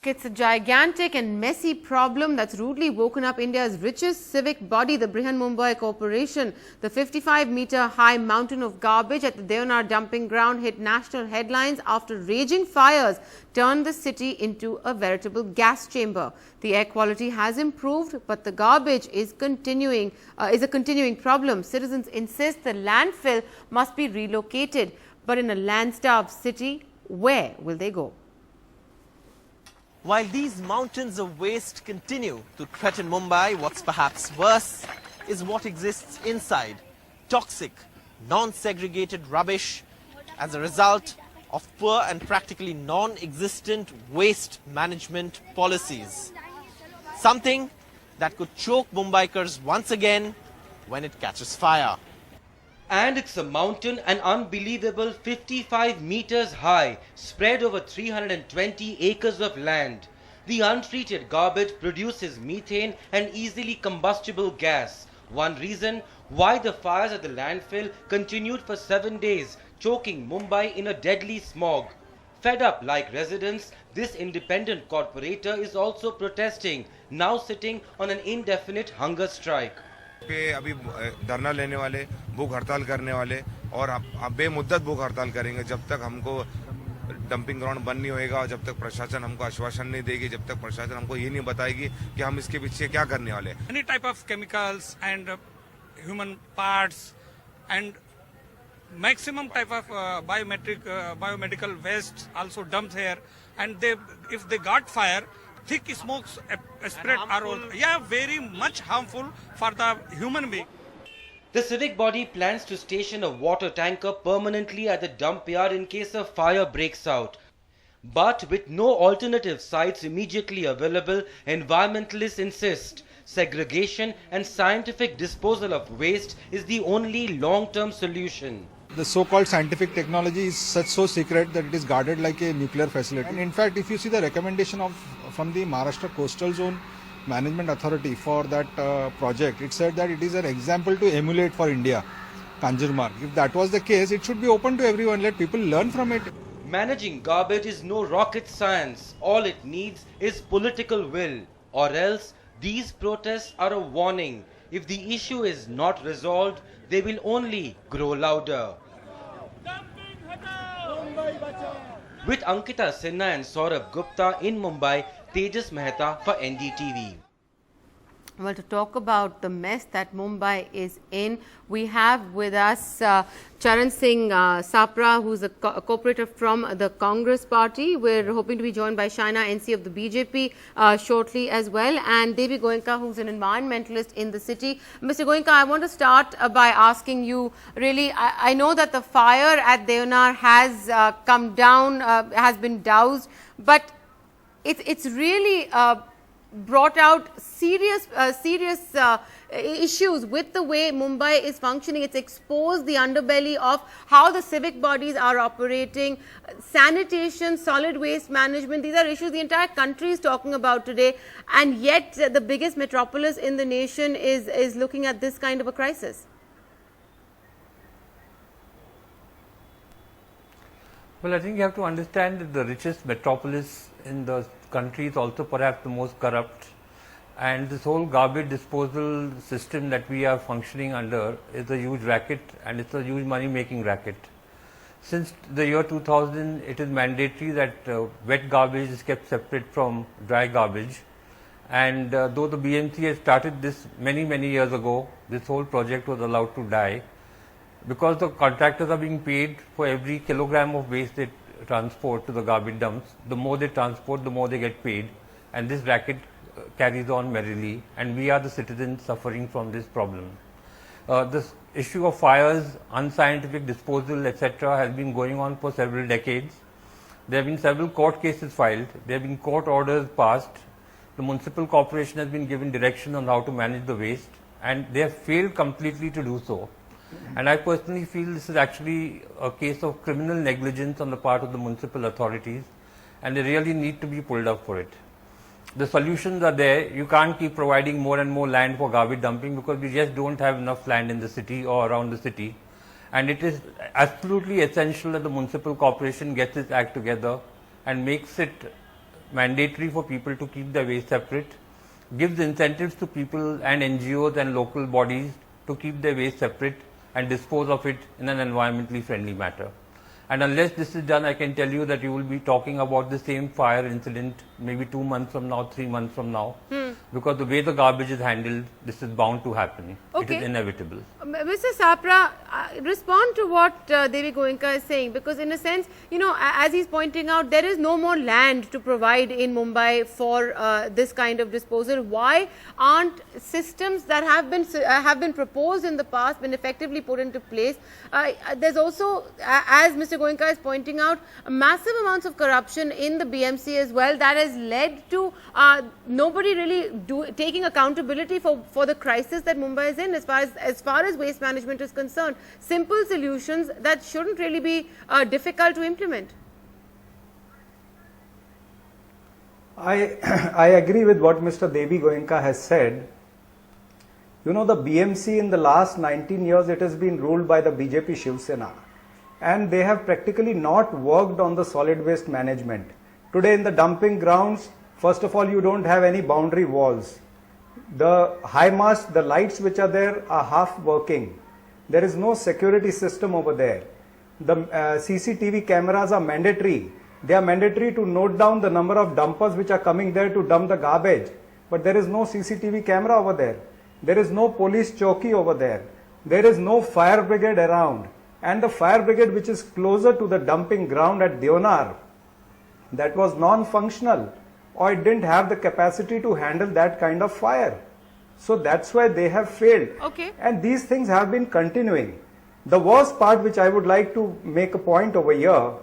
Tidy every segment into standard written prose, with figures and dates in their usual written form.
It's a gigantic and messy problem that's rudely woken up India's richest civic body, the Mumbai Corporation. The 55-meter-high mountain of garbage at the Deonar dumping ground hit national headlines after raging fires turned the city into a veritable gas chamber. The air quality has improved, but the garbage is a continuing problem. Citizens insist the landfill must be relocated. But in a land-starved city, where will they go? While these mountains of waste continue to threaten Mumbai, what's perhaps worse is what exists inside. Toxic, non-segregated rubbish as a result of poor and practically non-existent waste management policies. Something that could choke Mumbaikars once again when it catches fire. And it's a mountain, an unbelievable 55 meters high, spread over 320 acres of land. The untreated garbage produces methane and easily combustible gas. One reason why the fires at the landfill continued for 7 days, choking Mumbai in a deadly smog. Fed up like residents, this independent corporator is also protesting, now sitting on an indefinite hunger strike. पे अभी धरना लेने वाले, भूख हड़ताल करने वाले और बेमुद्दत भूख हड़ताल करेंगे जब तक हमको डंपिंग ग्राउंड बंद नहीं होएगा और जब तक प्रशासन हमको आश्वासन नहीं देगी, जब तक प्रशासन हमको ये नहीं बताएगी कि हम इसके पीछे क्या करने वाले हैं. Any type of chemicals and human parts and maximum type of biomedical waste also dumped here, and if they got fire, thick smokes spread are very much harmful for the human being. The civic body plans to station a water tanker permanently at the dump yard in case a fire breaks out. But with no alternative sites immediately available, environmentalists insist segregation and scientific disposal of waste is the only long-term solution. The so-called scientific technology is so secret that it is guarded like a nuclear facility. And in fact, if you see the recommendation from the Maharashtra Coastal Zone Management Authority for that project, it said that it is an example to emulate for India, Kanjurmarg. If that was the case, it should be open to everyone. Let people learn from it. Managing garbage is no rocket science. All it needs is political will. Or else, these protests are a warning. If the issue is not resolved, they will only grow louder. With Ankita Sinha and Saurabh Gupta in Mumbai, Tejas Mehta for NDTV. Well, to talk about the mess that Mumbai is in, we have with us Charan Singh Sapra, who's a co-operator from the Congress party. We're hoping to be joined by Shaina NC of the BJP shortly as well, and Devi Goenka, who's an environmentalist in the city. Mr. Goenka, I want to start by asking you, really, I know that the fire at Deonar has come down, has been doused, but it's really brought out serious issues with the way Mumbai is functioning. It's exposed the underbelly of how the civic bodies are operating, sanitation, solid waste management. These are issues the entire country is talking about today, and yet the biggest metropolis in the nation is looking at this kind of a crisis. Well, I think you have to understand that the richest metropolis in the country is also perhaps the most corrupt, and this whole garbage disposal system that we are functioning under is a huge racket, and it's a huge money making racket. Since the year 2000, it is mandatory that wet garbage is kept separate from dry garbage, and though the BMC has started this many years ago, this whole project was allowed to die because the contractors are being paid for every kilogram of waste they transport to the garbage dumps. The more they transport, the more they get paid, and this racket carries on merrily, and we are the citizens suffering from this problem. This issue of fires, unscientific disposal, etc. has been going on for several decades. There have been several court cases filed, there have been court orders passed, the municipal corporation has been given direction on how to manage the waste, and they have failed completely to do so. And I personally feel this is actually a case of criminal negligence on the part of the municipal authorities, and they really need to be pulled up for it. The solutions are there. You can't keep providing more and more land for garbage dumping because we just don't have enough land in the city or around the city. And it is absolutely essential that the municipal corporation gets its act together and makes it mandatory for people to keep their waste separate, gives incentives to people and NGOs and local bodies to keep their waste separate and dispose of it in an environmentally friendly manner. And unless this is done, I can tell you that you will be talking about the same fire incident maybe 2 months from now, 3 months from now, because the way the garbage is handled, this is bound to happen. Okay. It is inevitable. Mr. Sapra, respond to what Devi Goenka is saying, because in a sense, you know, as he's pointing out, there is no more land to provide in Mumbai for this kind of disposal. Why aren't systems that have been proposed in the past been effectively put into place? There's also, as Mr. Goenka is pointing out, massive amounts of corruption in the BMC as well that has led to nobody really taking accountability for the crisis that Mumbai is in as far as waste management is concerned. Simple solutions that shouldn't really be difficult to implement. I agree with what Mr. Devi Goenka has said. You know, the BMC in the last 19 years, it has been ruled by the BJP Shiv Sena, and they have practically not worked on the solid waste management. Today in the dumping grounds, first of all, you don't have any boundary walls. The high mast, the lights which are there are half working. There is no security system over there. The CCTV cameras are mandatory. They are mandatory to note down the number of dumpers which are coming there to dump the garbage. But there is no CCTV camera over there. There is no police chowki over there. There is no fire brigade around. And the fire brigade which is closer to the dumping ground at Deonar, that was non-functional, or it didn't have the capacity to handle that kind of fire. So that's why they have failed. Okay. And these things have been continuing. The worst part which I would like to make a point over here,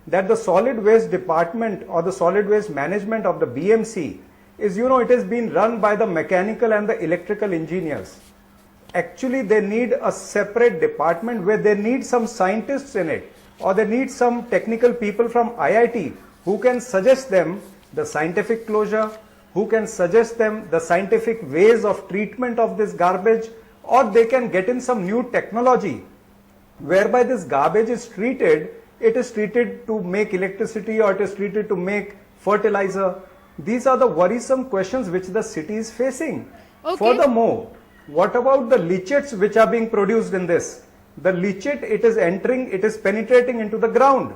that the solid waste department or the solid waste management of the BMC is, you know, it has been run by the mechanical and the electrical engineers. Actually, they need a separate department where they need some scientists in it, or they need some technical people from IIT who can suggest them the scientific closure, who can suggest them the scientific ways of treatment of this garbage, or they can get in some new technology whereby this garbage is treated. It is treated to make electricity, or it is treated to make fertilizer. These are the worrisome questions which the city is facing. Okay. Furthermore, what about the leachates which are being produced in this? The leachate, it is entering, it is penetrating into the ground.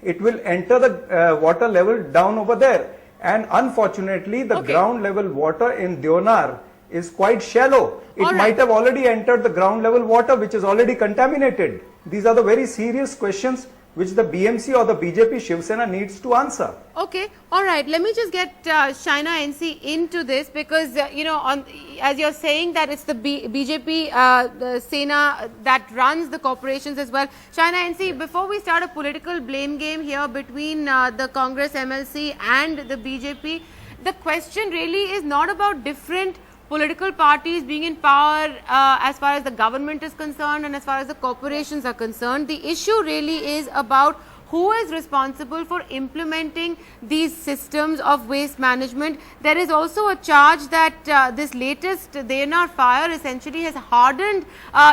It will enter the water level down over there. And unfortunately, the ground level water in Deonar is quite shallow. It might have already entered the ground level water, which is already contaminated. These are the very serious questions which the BMC or the BJP Shiv Sena needs to answer. Okay, all right. Let me just get Shaina NC into this, because you know, as you're saying that it's the BJP Sena that runs the corporations as well. Shaina NC, before we start a political blame game here between the Congress MLC and the BJP, the question really is not about different political parties being in power as far as the government is concerned and as far as the corporations are concerned. The issue really is about who is responsible for implementing these systems of waste management. There is also a charge that this latest Deonar fire essentially has hardened,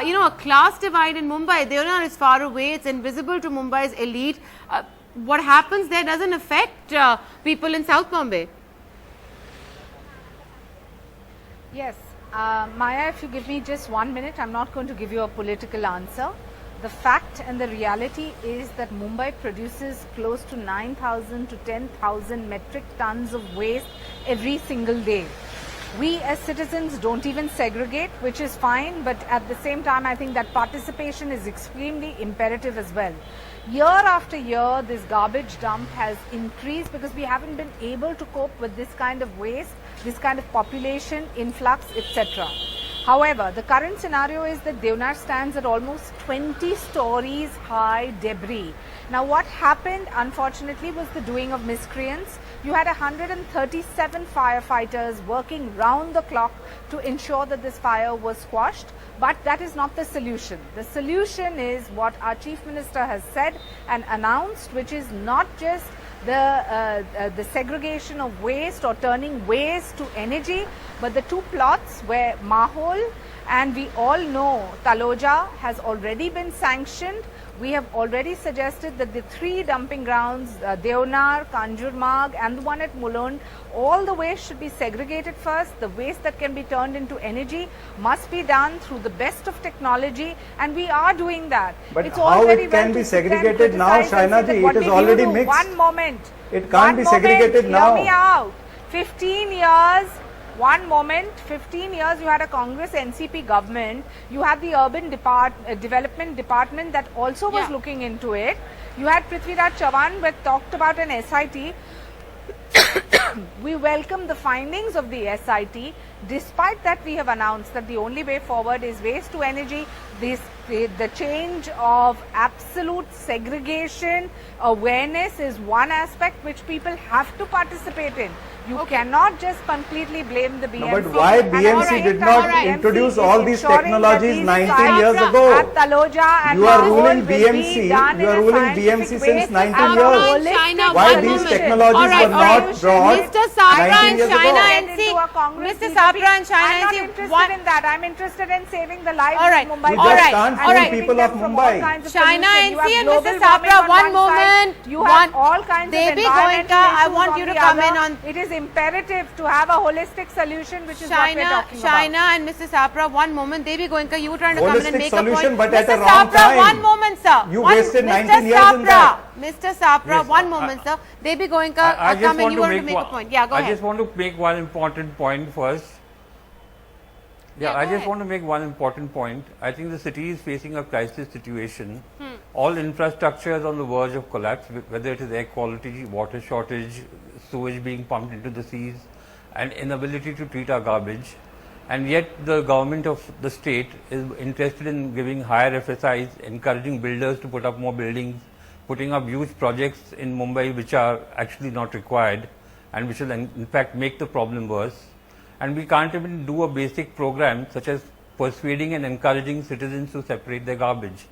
you know, a class divide in Mumbai. Deonar is far away, it's invisible to Mumbai's elite. What happens there doesn't affect people in South Bombay. Yes, Maya, if you give me just 1 minute, I'm not going to give you a political answer. The fact and the reality is that Mumbai produces close to 9,000 to 10,000 metric tons of waste every single day. We as citizens don't even segregate, which is fine, but at the same time, I think that participation is extremely imperative as well. Year after year, this garbage dump has increased because we haven't been able to cope with this kind of waste, this kind of population influx, etc. However, the current scenario is that Deonar stands at almost 20 stories high debris. Now, what happened, unfortunately, was the doing of miscreants. You had 137 firefighters working round the clock to ensure that this fire was squashed. But that is not the solution. The solution is what our Chief Minister has said and announced, which is not just the segregation of waste or turning waste to energy, but the two plots where Mahol and we all know Taloja has already been sanctioned, We have already suggested that the 3 dumping grounds, Deonar, Kanjurmarg and the one at Mulund, all the waste should be segregated first. The waste that can be turned into energy must be done through the best of technology, and we are doing that. But it's how very it can well be to sit and segregated now, criticize and say Shaina that ji? what It is did already you do? mixed. One moment. It can't be segregated now. Hear me out. 15 years. One moment, 15 years you had a Congress NCP government, you had the urban development department that also was looking into it. You had Prithviraj Chavan who talked about an SIT. We welcome the findings of the SIT. Despite that, we have announced that the only way forward is waste to energy. The change of absolute segregation awareness is one aspect which people have to participate in. You cannot just completely blame the BMC. No, but why BMC did not introduce all these technologies 19 years ago? At Taloja and You are ruling BMC. You are ruling BMC since 19 years. Why these technologies were not brought Mr. Sabra 19 and years Shaina ago? NC, Mr. Sabra and Shaina I'm not NC, interested in that. I'm interested in saving the lives All right. of Mumbai. You just can't fool people of Mumbai. Shaina NC and Mr. Sabra, one moment. You have all kinds of Devi environmental Goenka, I issues want on you to the come other. in on. It is imperative to have a holistic solution, which is what we're talking about. Shaina and Mr. Sabra, one moment. Devi Goenka, you were trying to come in and Holistic make a solution, point. but at a Mr. wrong Sabra, time. one moment, sir. You wasted 19 Mr. years in that. Mr. Sabra, Yes, one moment, sir. Devi Goenka, come in. You wanted to make a point. Yeah, go ahead. I just want to make one important point first. I just want to make one important point. I think the city is facing a crisis situation. All infrastructure is on the verge of collapse, whether it is air quality, water shortage, sewage being pumped into the seas, and inability to treat our garbage. And yet the government of the state is interested in giving higher FSIs, encouraging builders to put up more buildings, putting up huge projects in Mumbai which are actually not required and which will in fact make the problem worse. And we can't even do a basic program such as persuading and encouraging citizens to separate their garbage.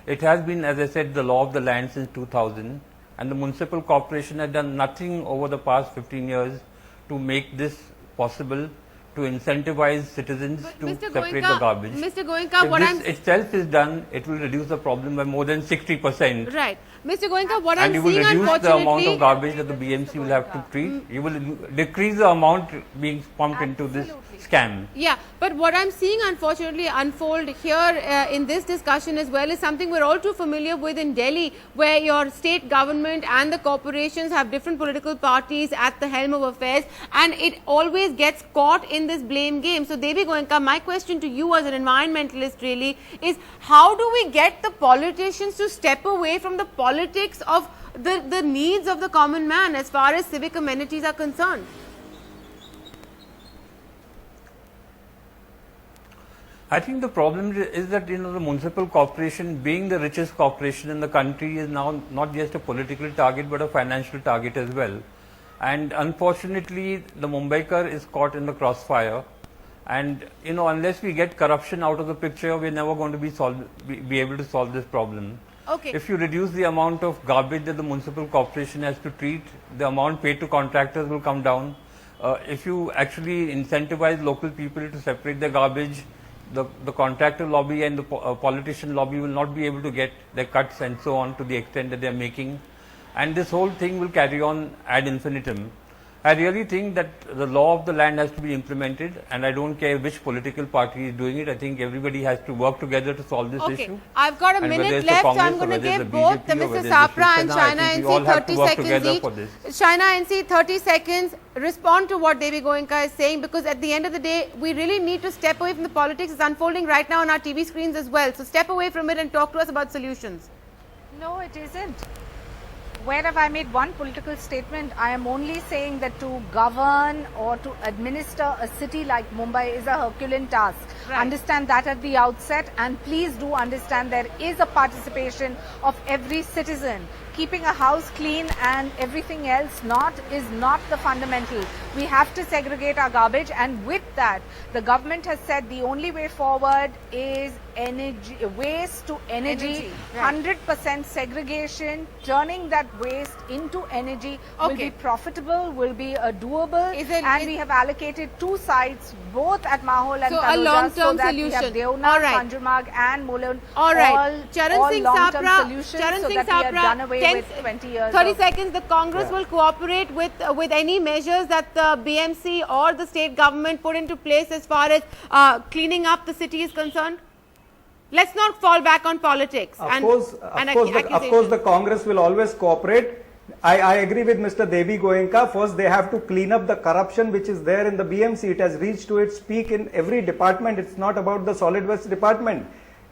It has been, as I said, the law of the land since 2000, and the municipal corporation has done nothing over the past 15 years to make this possible, to incentivize citizens to separate the garbage. Mr. Goenka, if this itself is done, it will reduce the problem by more than 60%. Right. Mr. Goenka, what And I'm you will seeing, reduce the amount unfortunately, of garbage that the BMC will have to treat. You will decrease the amount being pumped into this scam. yeah, but what I'm seeing unfortunately unfold here in this discussion as well is something we're all too familiar with in Delhi, where your state government and the corporations have different political parties at the helm of affairs, and it always gets caught in this blame game. So Devi Goenka, my question to you as an environmentalist really is, how do we get the politicians to step away from the politics of the needs of the common man as far as civic amenities are concerned? I think the problem is that the municipal corporation, being the richest corporation in the country, is now not just a political target but a financial target as well. And unfortunately, the Mumbaikar is caught in the crossfire. And unless we get corruption out of the picture, we're never going to be able to solve this problem. Okay. If you reduce the amount of garbage that the municipal corporation has to treat, the amount paid to contractors will come down. If you actually incentivize local people to separate their garbage, the contractor lobby and the politician lobby will not be able to get their cuts and so on to the extent that they are making. And this whole thing will carry on ad infinitum. I really think that the law of the land has to be implemented, and I don't care which political party is doing it. I think everybody has to work together to solve this issue. I've got a And minute whether it's the left, so I'm Congress or going to whether give it's the both BJP or Mr. whether it's the Sapra and Shiv Sena, I Shaina think we all NC have 30 to work seconds together each. for this. Shaina NC 30 seconds, respond to what Devi Goenka is saying, because at the end of the day, we really need to step away from the politics. It's unfolding right now on our TV screens as well. So step away from it and talk to us about solutions. No, it isn't. Where have I made one political statement? I am only saying that to govern or to administer a city like Mumbai is a Herculean task. Right. Understand that at the outset, and please do understand there is a participation of every citizen. keeping a house clean and everything else is not the fundamental. We have to segregate our garbage, and with that, the government has said the only way forward is energy, waste to energy, 100% segregation. Turning that waste into energy will be profitable, will be doable, and we have allocated 2 sites, both at Mahol and Taloja, a long-term so solution. that we have Deonar, Kanjurmarg and Mulund, all long-term solutions, so that we are done away with 20 years. 30 seconds. The Congress will cooperate with any measures that the BMC or the state government put into place as far as cleaning up the city is concerned. Let's not fall back on politics. Of course, the Congress will always cooperate. I agree with Mr. Devi Goenka. First, they have to clean up the corruption which is there in the BMC. It has reached to its peak in every department. It's not about the solid waste department.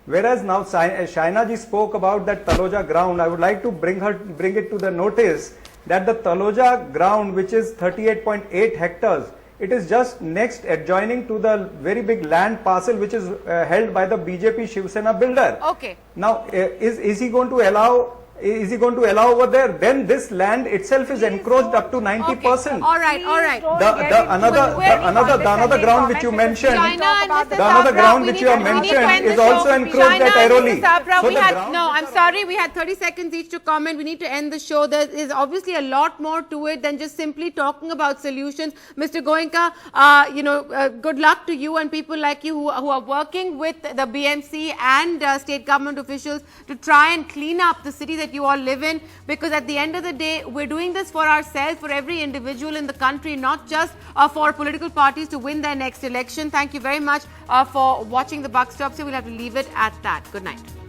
Whereas now Shaina ji spoke about that Taloja ground. I would like to bring it to the notice that the Taloja ground, which is 38.8 hectares, it is just next adjoining to the very big land parcel which is held by the BJP Shiv Sena builder. Okay. Now, is he going to allow? Is he going to allow over there? Then this land itself is encroached up to 90%. Okay. All right. Another ground which you mentioned, another ground which you have mentioned is also encroached at Airoli. I'm sorry, we had 30 seconds each to comment. We need to end the show. There is obviously a lot more to it than just simply talking about solutions. Mr. Goenka, good luck to you and people like you who are working with the BMC and state government officials to try and clean up the city that you all live in, because at the end of the day, we're doing this for ourselves, for every individual in the country, not just for political parties to win their next election. Thank you very much for watching the Buck Stops here. We'll have to leave it at that. Good night.